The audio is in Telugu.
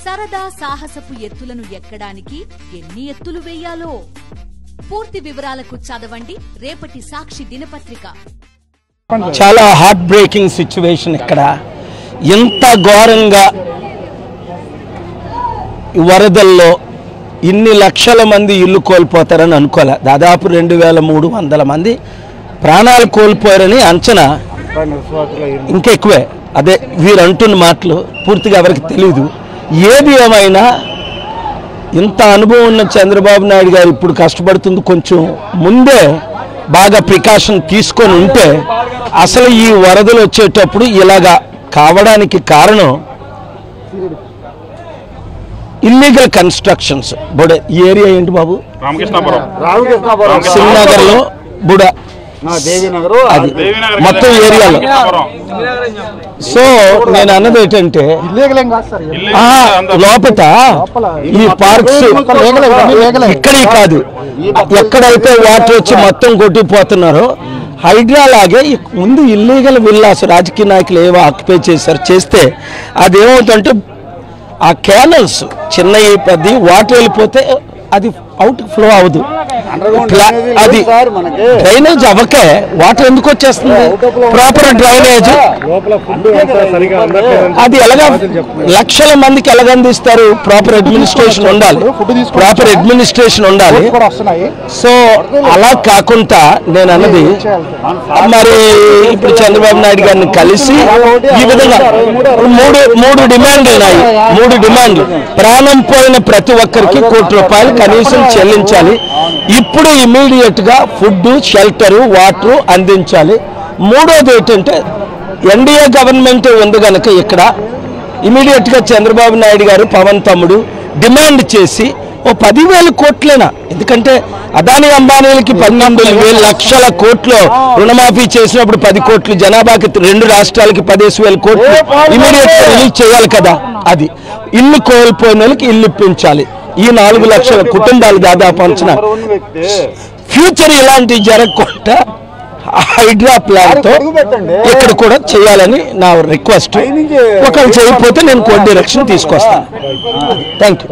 సరదా సాహసపు ఎత్తులను ఎక్కడానికి ఎన్ని ఎత్తులు వేయాలో పూర్తి వివరాలకు చదవండి రేపటి సాక్షి దినపత్రిక. చాలా హార్ట్ బ్రేకింగ్ సిచ్యువేషన్. ఇక్కడ ఎంత ఘోరంగా వరదల్లో ఇన్ని లక్షల మంది ఇల్లు కోల్పోతారని అనుకోలే. దాదాపు 2300 మంది ప్రాణాలు కోల్పోయారని అంచనా, ఇంకెక్కువే. అదే వీరు అంటున్న మాటలు పూర్తిగా ఎవరికి తెలీదు. ఏది ఏమైనా ఇంత అనుభవం ఉన్న చంద్రబాబు నాయుడు గారు ఇప్పుడు కష్టపడుతుంది కొంచెం ముందే బాగా ప్రికాషన్ తీసుకొని ఉంటే అసలు ఈ వరదలు వచ్చేటప్పుడు ఇలాగా కావడానికి కారణం ఇల్లీగల్ కన్స్ట్రక్షన్స్. బుడ ఈ ఏరియా ఏంటి బాబు? శ్రీనగర్లో బుడ అది మొత్తం ఏరియాలో. సో నేను అన్నది ఏంటంటే లోపల ఈ పార్క్స్ ఇక్కడే కాదు, ఎక్కడైతే వాటర్ వచ్చి మొత్తం కొట్టిపోతున్నారో హైడ్రా లాగే ముందు ఇల్లీగల్ విల్లాస్ రాజకీయ నాయకులు ఏవో ఆక్యుపై చేస్తే అదేమవుతుందంటే ఆ క్యానల్స్ చిన్నవి పెద్ద వాటర్ వెళ్ళిపోతే అది అవుట్ ఫ్లో అవ్వదు. అది డ్రైనేజ్ అవ్వకే వాటర్ ఎందుకు వచ్చేస్తుంది? ప్రాపర్ డ్రైనేజ్ అది ఎలాగా లక్షల మందికి ఎలాగందిస్తారు? ప్రాపర్ అడ్మినిస్ట్రేషన్ ఉండాలి, ప్రాపర్ అడ్మినిస్ట్రేషన్ ఉండాలి. సో అలా కాకుండా నేను అన్నది మరి ఇప్పుడు చంద్రబాబు నాయుడు గారిని కలిసి ఈ విధంగా మూడు డిమాండ్లు ఉన్నాయి. 3 డిమాండ్లు. ప్రాణం పోయిన ప్రతి ఒక్కరికి ₹1 కనీసం చెల్లించాలి. ఇప్పుడు ఇమీడియట్ గా ఫుడ్, షెల్టర్, వాటర్ అందించాలి. మూడోది ఏంటంటే ఎన్డీఏ గవర్నమెంట్ ఉంది కనుక ఇక్కడ ఇమీడియట్ గా చంద్రబాబు నాయుడు గారు పవన్ తమ్ముడు డిమాండ్ చేసి 10,000 కోట్లైనా, ఎందుకంటే అదాని అంబానీలకి 12,000 లక్షల కోట్లు రుణమాఫీ చేసినప్పుడు 10 కోట్లు, జనాభాకి 2 రాష్ట్రాలకి 15,000 కోట్లు ఇమీడియట్ గా రిలీజ్ చేయాలి కదా. అది ఇల్లు కోల్పోయిన వాళ్ళకి ఇల్లు ఇప్పించాలి. ఈ 4 లక్షల కుటుంబాలు దాదాపు అంచనా. ఫ్యూచర్ ఇలాంటివి జరగకుండా హైడ్రా ప్లాన్ తో ఇక్కడ కూడా చేయాలని నా రిక్వెస్ట్. ఒకవేళ చేయకపోతే నేను కోర్టు డైరెక్షన్ తీసుకొస్తాను. Thank you.